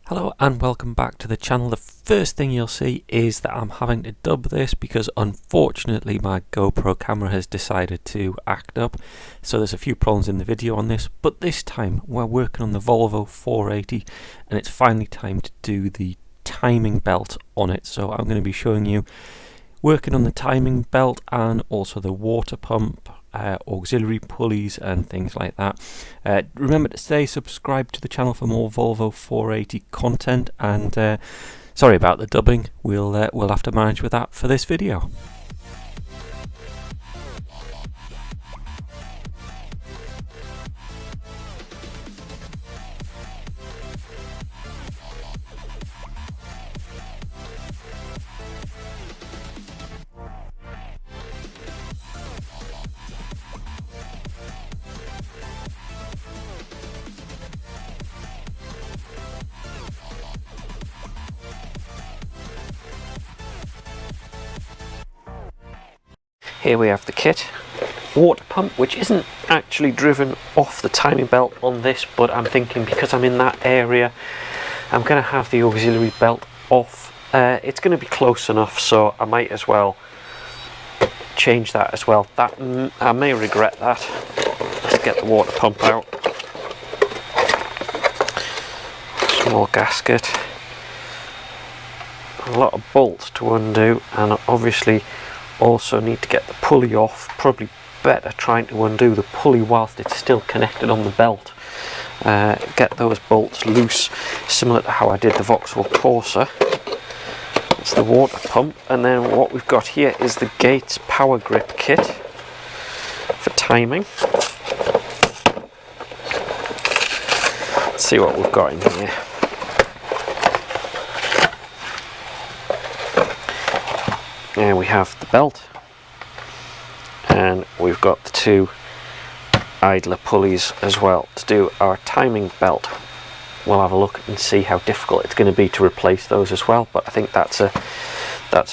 Hello and welcome back to the channel. The first thing you'll see is that I'm having to dub this because unfortunately my GoPro camera has decided to act up. So there's a few problems in the video on this, but this time we're working on the Volvo 480 and it's finally time to do the timing belt on it. So I'm going to be showing you working on the timing belt and also the water pump, auxiliary pulleys and things like that. Remember to stay subscribed to the channel for more Volvo 480 content, and sorry about the dubbing, we'll have to manage with that for this video. Here we have the kit. Water pump, which isn't actually driven off the timing belt on this, but I'm thinking because I'm in that area I'm going to have the auxiliary belt off. It's going to be close enough, so I might as well change that as well. I may regret that. Let's get the water pump out. Small gasket. A lot of bolts to undo, and obviously also need to get the pulley off. Probably better trying to undo the pulley whilst it's still connected on the belt. Get those bolts loose, similar to how I did the Vauxhall Corsa. It's the water pump, and then what we've got here is the Gates power grip kit for timing. Let's see what we've got in here. And we have the belt, and we've got the two idler pulleys as well to do our timing belt. We'll have a look and see how difficult it's going to be to replace those as well, but I think that's a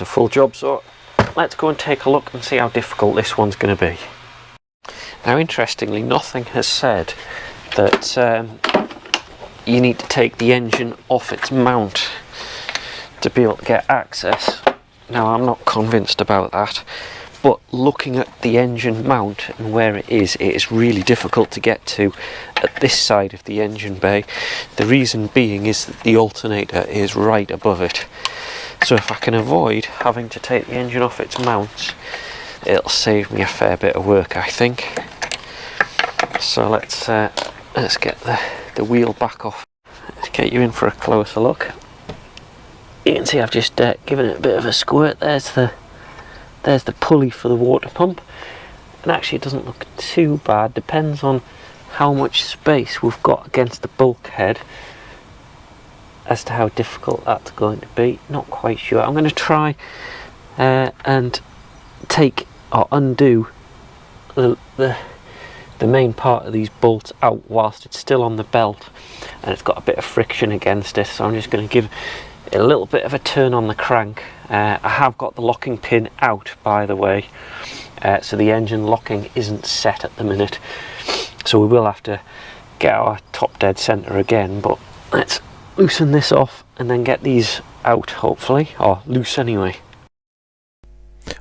full job, so let's go and take a look and see how difficult this one's going to be. Now interestingly, nothing has said that you need to take the engine off its mount to be able to get access. Now I'm not convinced about that, but looking at the engine mount and where it is really difficult to get to at this side of the engine bay. The reason being is that the alternator is right above it. So if I can avoid having to take the engine off its mount, it'll save me a fair bit of work, I think. So let's get the wheel back off. Let's get you in for a closer look. You can see I've just given it a bit of a squirt. There's the pulley for the water pump, and actually it doesn't look too bad. Depends on how much space we've got against the bulkhead as to how difficult that's going to be. Not quite sure. I'm going to try and take or undo the main part of these bolts out whilst it's still on the belt, and it's got a bit of friction against it, so I'm just going to give a little bit of a turn on the crank. I have got the locking pin out, by the way, so the engine locking isn't set at the minute, so we will have to get our top dead center again. But let's loosen this off and then get these out, hopefully, or loose anyway.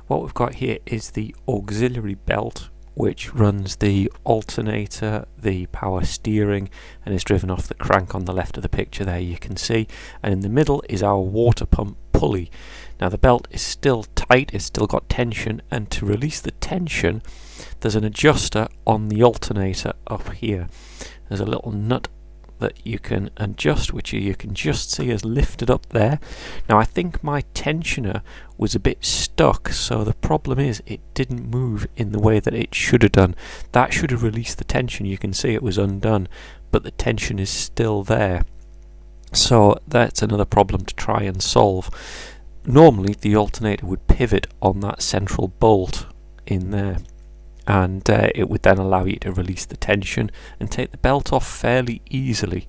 What we've got here is the auxiliary belt, which runs the alternator, the power steering, and is driven off the crank on the left of the picture there, you can see. And in the middle is our water pump pulley. Now the belt is still tight, it's still got tension, and to release the tension there's an adjuster on the alternator up here. There's a little nut that you can adjust, which you can just see is lifted up there. Now I think my tensioner was a bit stuck, so the problem is it didn't move in the way that it should have done. That should have released the tension. You can see it was undone, but the tension is still there. So that's another problem to try and solve. Normally the alternator would pivot on that central bolt in there, and it would then allow you to release the tension and take the belt off fairly easily.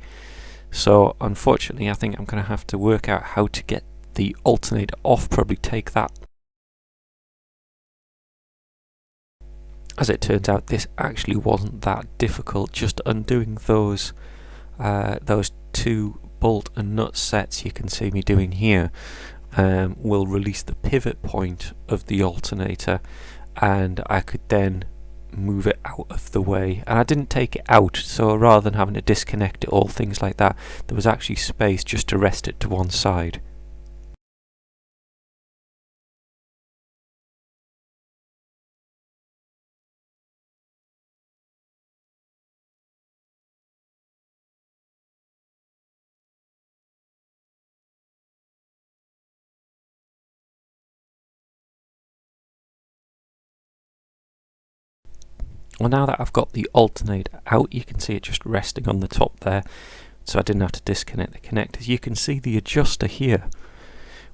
So unfortunately I think I'm going to have to work out how to get the alternator off, probably take that. As it turns out, this actually wasn't that difficult, just undoing those two bolt and nut sets you can see me doing here will release the pivot point of the alternator, and I could then move it out of the way. And I didn't take it out, so rather than having to disconnect it all, things like that, there was actually space just to rest it to one side. Well, now that I've got the alternator out, you can see it just resting on the top there, so I didn't have to disconnect the connectors. You can see the adjuster here,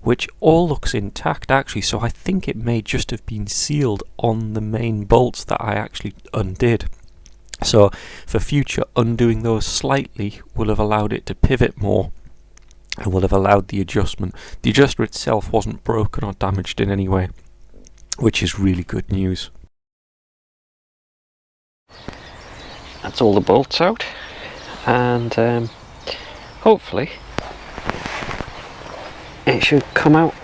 which all looks intact actually, so I think it may just have been sealed on the main bolts that I actually undid. So for future, undoing those slightly will have allowed it to pivot more and will have allowed the adjustment. The adjuster itself wasn't broken or damaged in any way, which is really good news. That's all the bolts out, and hopefully it should come out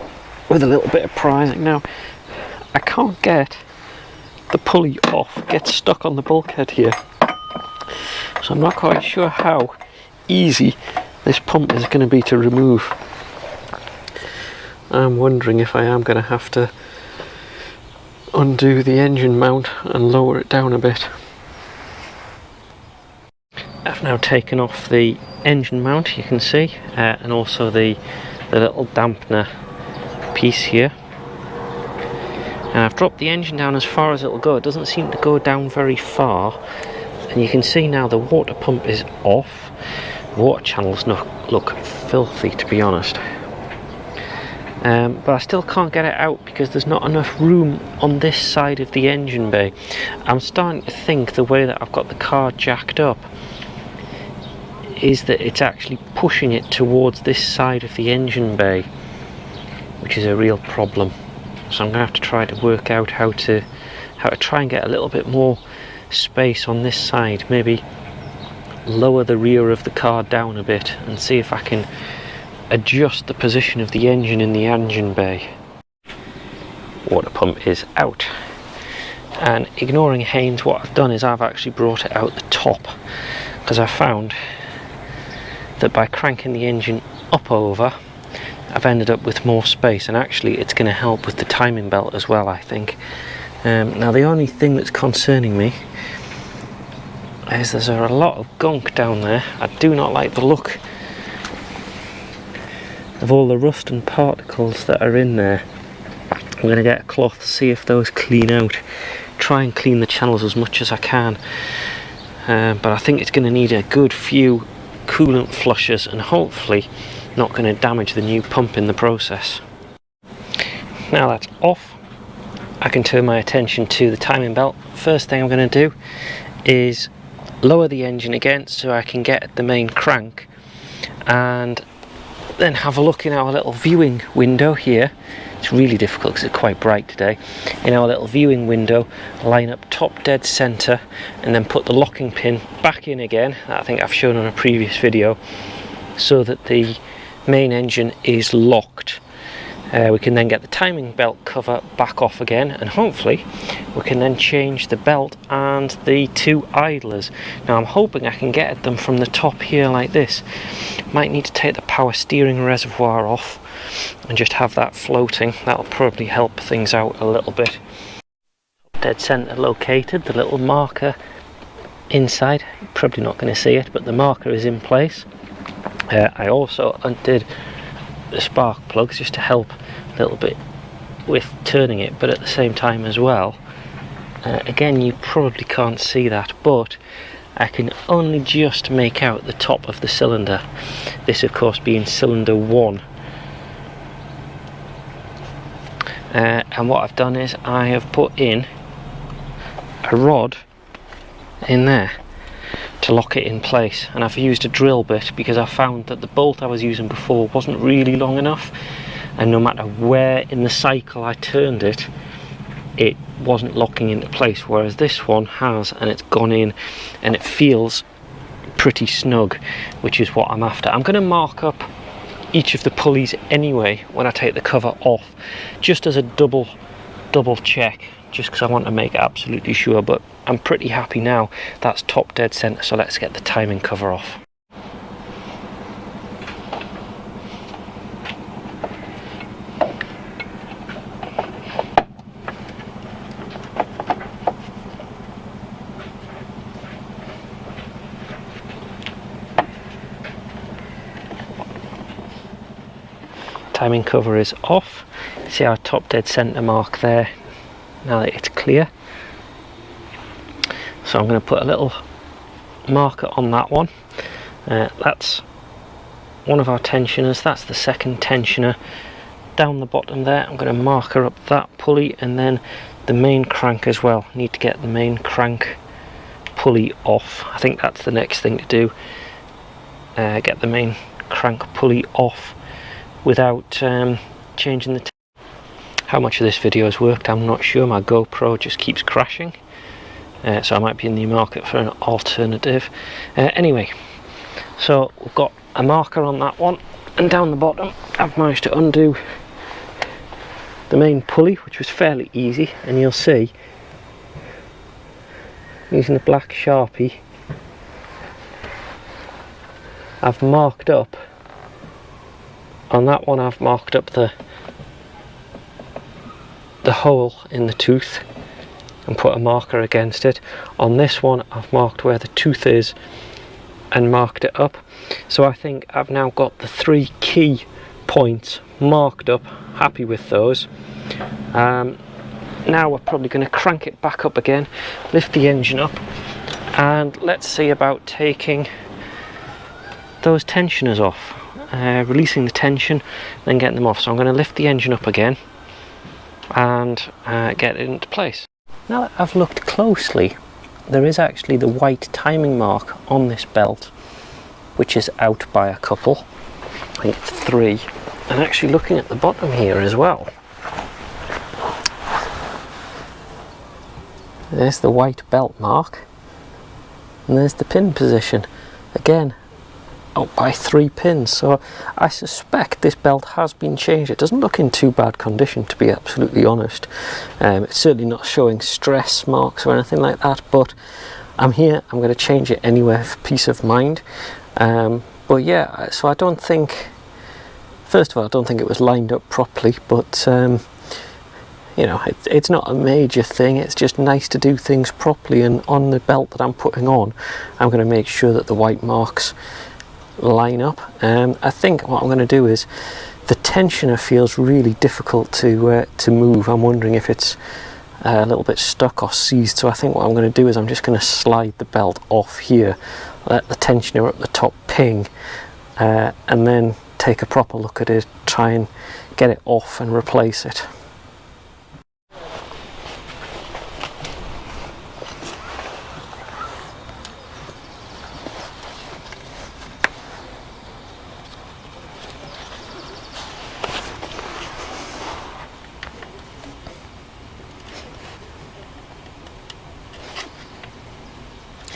with a little bit of prizing. Now, I can't get the pulley off, it gets stuck on the bulkhead here, so I'm not quite sure how easy this pump is going to be to remove. I'm wondering if I am going to have to undo the engine mount and lower it down a bit. I've now taken off the engine mount, you can see, and also the little dampener piece here. And I've dropped the engine down as far as it'll go. It doesn't seem to go down very far. And you can see now the water pump is off. Water channels look filthy, to be honest. But I still can't get it out because there's not enough room on this side of the engine bay. I'm starting to think the way that I've got the car jacked up is that it's actually pushing it towards this side of the engine bay, which is a real problem. So I'm going to have to try to work out how to try and get a little bit more space on this side, maybe lower the rear of the car down a bit and see if I can adjust the position of the engine in the engine bay. Water pump is out, and ignoring Haynes, what I've done is I've actually brought it out the top, because I found that by cranking the engine up over, I've ended up with more space, and actually it's going to help with the timing belt as well, I think. Now the only thing that's concerning me is there's a lot of gunk down there. I do not like the look of all the rust and particles that are in there. I'm going to get a cloth, see if those clean out, try and clean the channels as much as I can, but I think it's going to need a good few coolant flushes and hopefully not going to damage the new pump in the process. Now that's off, I can turn my attention to the timing belt. First thing I'm going to do is lower the engine again so I can get at the main crank, and then have a look in our little viewing window here. It's really difficult because it's quite bright today. In our little viewing window, line up top dead center and then put the locking pin back in again, that I think I've shown on a previous video, so that the main engine is locked. We can then get the timing belt cover back off again, and hopefully we can then change the belt and the two idlers. Now I'm hoping I can get at them from the top here like this. Might need to take the power steering reservoir off and just have that floating. That'll probably help things out a little bit. Dead center located, the little marker inside, you're probably not going to see it, but the marker is in place. I also undid the spark plugs just to help a little bit with turning it, but at the same time as well, again you probably can't see that, but I can only just make out the top of the cylinder, this of course being cylinder 1. And what I've done is I have put in a rod in there to lock it in place, and I've used a drill bit because I found that the bolt I was using before wasn't really long enough, and no matter where in the cycle I turned it, it wasn't locking into place, whereas this one has, and it's gone in and it feels pretty snug, which is what I'm after. I'm going to mark up each of the pulleys anyway when I take the cover off, just as a double check, just because I want to make absolutely sure, but I'm pretty happy now. That's top dead center, so let's get the timing cover off. Timing cover is off. See our top dead center mark there, now that it's clear. So I'm going to put a little marker on that one. That's one of our tensioners, that's the second tensioner. Down the bottom there I'm going to marker up that pulley, and then the main crank as well. Need to get the main crank pulley off. I think that's the next thing to do. Get the main crank pulley off without changing the how much of this video has worked I'm not sure. My GoPro just keeps crashing, so I might be in the market for an alternative. Anyway, so we've got a marker on that one, and down the bottom I've managed to undo the main pulley, which was fairly easy, and you'll see using the black Sharpie I've marked up on that one. I've marked up the hole in the tooth and put a marker against it. On this one I've marked where the tooth is and marked it up. So I think I've now got the 3 key points marked up. Happy with those. Now we're probably going to crank it back up again, lift the engine up, and let's see about taking those tensioners off. Releasing the tension, then getting them off. So I'm going to lift the engine up again and get it into place. Now that I've looked closely, there is actually the white timing mark on this belt, which is out by a couple, I think 3, and actually looking at the bottom here as well, there's the white belt mark, and there's the pin position, again out by 3 pins. So I suspect this belt has been changed. It doesn't look in too bad condition, to be absolutely honest. It's certainly not showing stress marks or anything like that, but I'm here, I'm going to change it anyway for peace of mind. But yeah, so I don't think, first of all, I don't think it was lined up properly, but you know, it's not a major thing. It's just nice to do things properly, and on the belt that I'm putting on, I'm going to make sure that the white marks line up. I think what I'm going to do is, the tensioner feels really difficult to move. I'm wondering if it's a little bit stuck or seized, so I think what I'm going to do is I'm just going to slide the belt off here, let the tensioner up the top ping, and then take a proper look at it, try and get it off and replace it.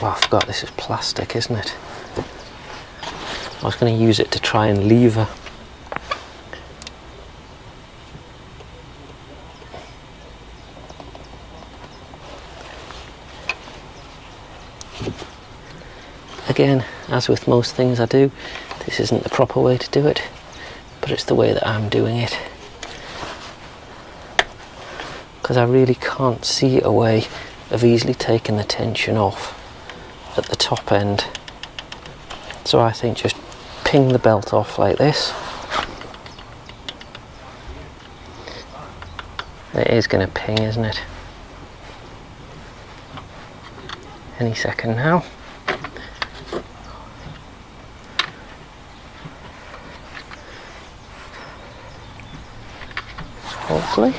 Oh, I forgot this is plastic, isn't it? I was going to use it to try and lever. Again, as with most things I do, this isn't the proper way to do it, but it's the way that I'm doing it. Because I really can't see a way of easily taking the tension off at the top end. So I think just ping the belt off like this. It is going to ping, isn't it? Any second now. Hopefully.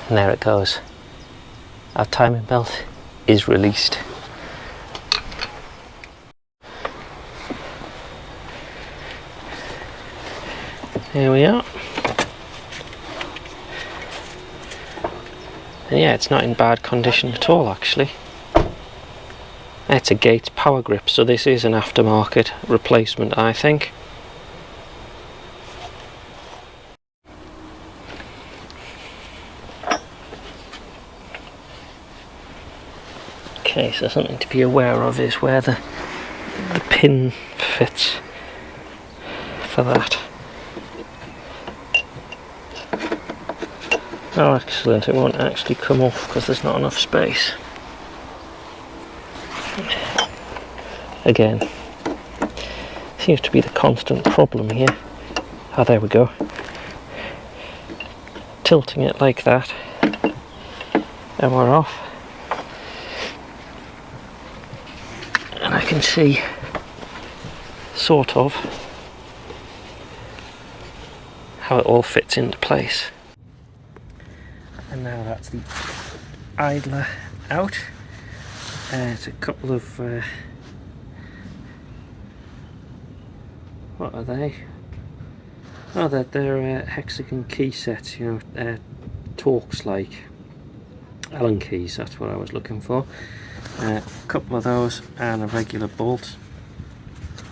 And there it goes. Our timing belt is released. There we are. And yeah, it's not in bad condition at all actually. It's a Gates power grip, so this is an aftermarket replacement, I think. Okay, so something to be aware of is where the pin fits for that. Oh, excellent, it won't actually come off because there's not enough space. Again, seems to be the constant problem here. Oh, there we go. Tilting it like that, and we're off. And I can see, sort of, how it all fits into place. And now that's the idler out. It's a couple of what are they? Oh, they're hexagon key sets, you know, Torx like Allen keys. That's what I was looking for. A couple of those and a regular bolt.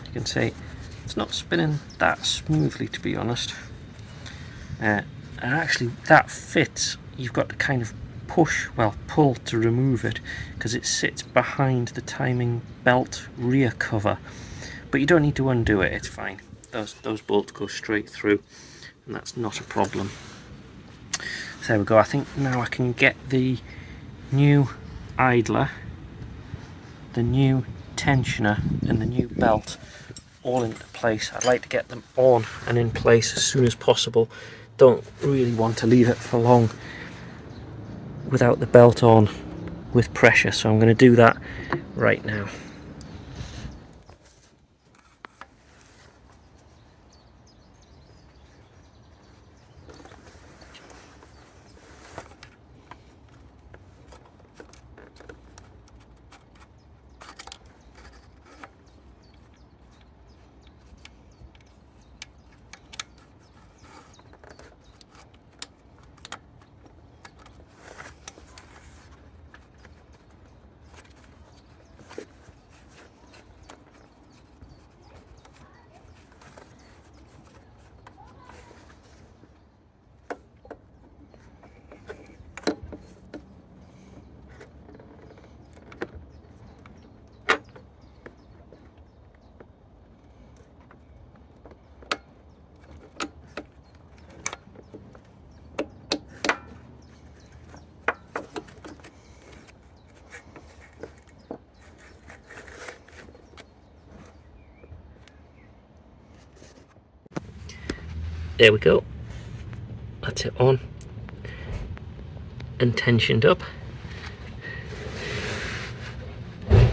You can see it's not spinning that smoothly, to be honest. And actually, that fits. You've got to kind of pull to remove it because it sits behind the timing belt rear cover. But you don't need to undo it, it's fine. Those bolts go straight through and that's not a problem. So there we go. I think now I can get the new idler, the new tensioner and the new belt all into place. I'd like to get them on and in place as soon as possible. Don't really want to leave it for long without the belt on with pressure, so I'm going to do that right now. There we go. That's it on and tensioned up.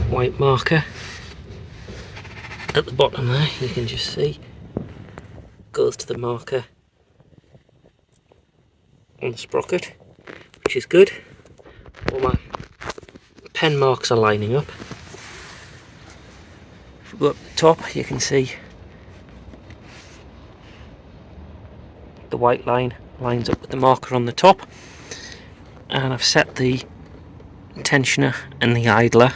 White marker at the bottom there, you can just see, goes to the marker on the sprocket, which is good. All my pen marks are lining up. If we go up the top, you can see the white line lines up with the marker on the top, and I've set the tensioner and the idler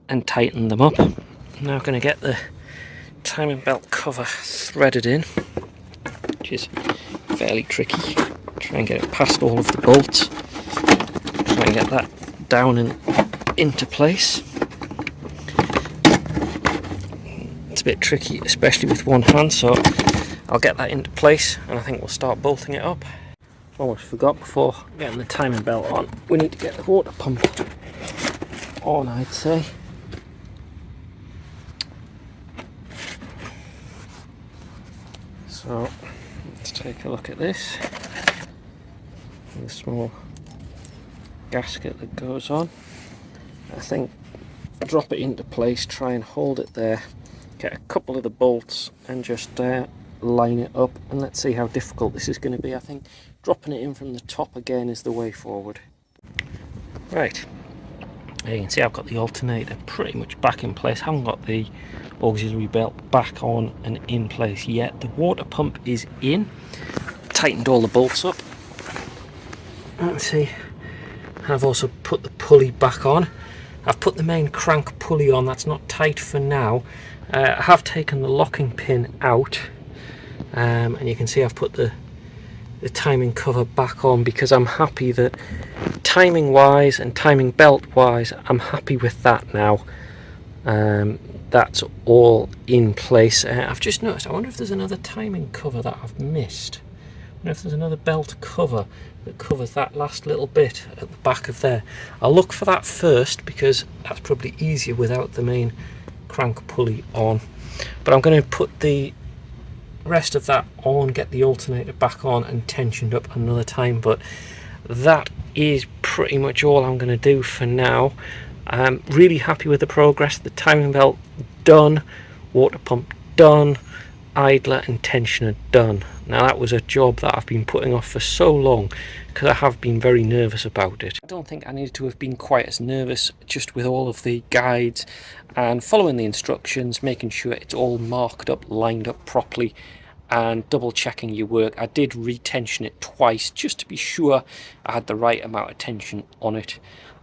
and tightened them up. I'm now going to get the timing belt cover threaded in, which is fairly tricky. Try and get it past all of the bolts, try and get that down and into place. It's a bit tricky, especially with one hand, so I'll get that into place and I think we'll start bolting it up. Almost forgot, before getting the timing belt on, we need to get the water pump on, I'd say. So let's take a look at this. The small gasket that goes on. I think drop it into place, try and hold it there, get a couple of the bolts and just line it up, and let's see how difficult this is going to be. I think dropping it in from the top again is the way forward. Right, You can see I've got the alternator pretty much back in place. Haven't got the auxiliary belt back on and in place yet. The water pump is in. Tightened all the bolts up. Let's see. I've also put the pulley back on. I've put the main crank pulley on. That's not tight for now. I have taken the locking pin out, and you can see I've put the timing cover back on because I'm happy that timing wise and timing belt wise I'm happy with that now. That's all in place. I've just noticed, I wonder if there's another timing cover that I've missed. I wonder if there's another belt cover that covers that last little bit at the back of there. I'll look for that first because that's probably easier without the main crank pulley on. But I'm going to put the rest of that on, get the alternator back on and tensioned up another time. But that is pretty much all I'm going to do for now. I'm really happy with the progress. The timing belt done, water pump done, idler and tensioner done. Now that was a job that I've been putting off for so long because I have been very nervous about it. I don't think I needed to have been quite as nervous, just with all of the guides and following the instructions, making sure it's all marked up, lined up properly, and double checking your work. I did retension it twice just to be sure I had the right amount of tension on it,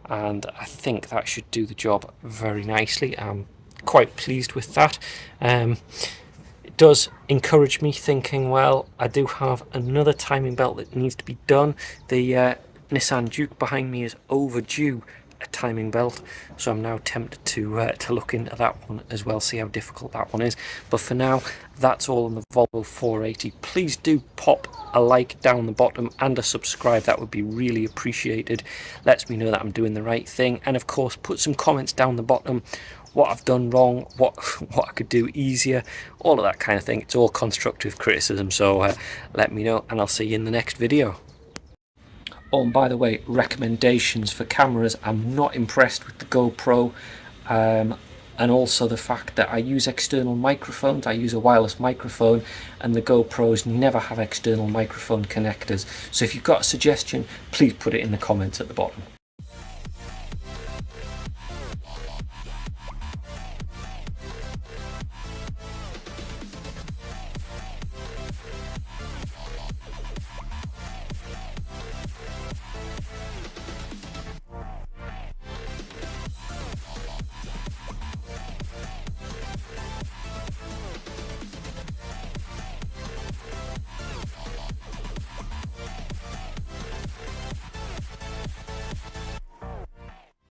and I think that should do the job very nicely. I'm quite pleased with that. It does encourage me thinking, well, I do have another timing belt that needs to be done. The Nissan Juke behind me is overdue a timing belt, so I'm now tempted to look into that one as well, see how difficult that one is. But for now, that's all on the Volvo 480. Please do pop a like down the bottom and a subscribe. That would be really appreciated. Lets me know that I'm doing the right thing, and of course put some comments down the bottom, what I've done wrong, what I could do easier, all of that kind of thing. It's all constructive criticism, so let me know, and I'll see you in the next video. Oh, and by the way, recommendations for cameras. I'm not impressed with the GoPro, and also the fact that I use external microphones. I use a wireless microphone, and the GoPros never have external microphone connectors. So if you've got a suggestion, please put it in the comments at the bottom.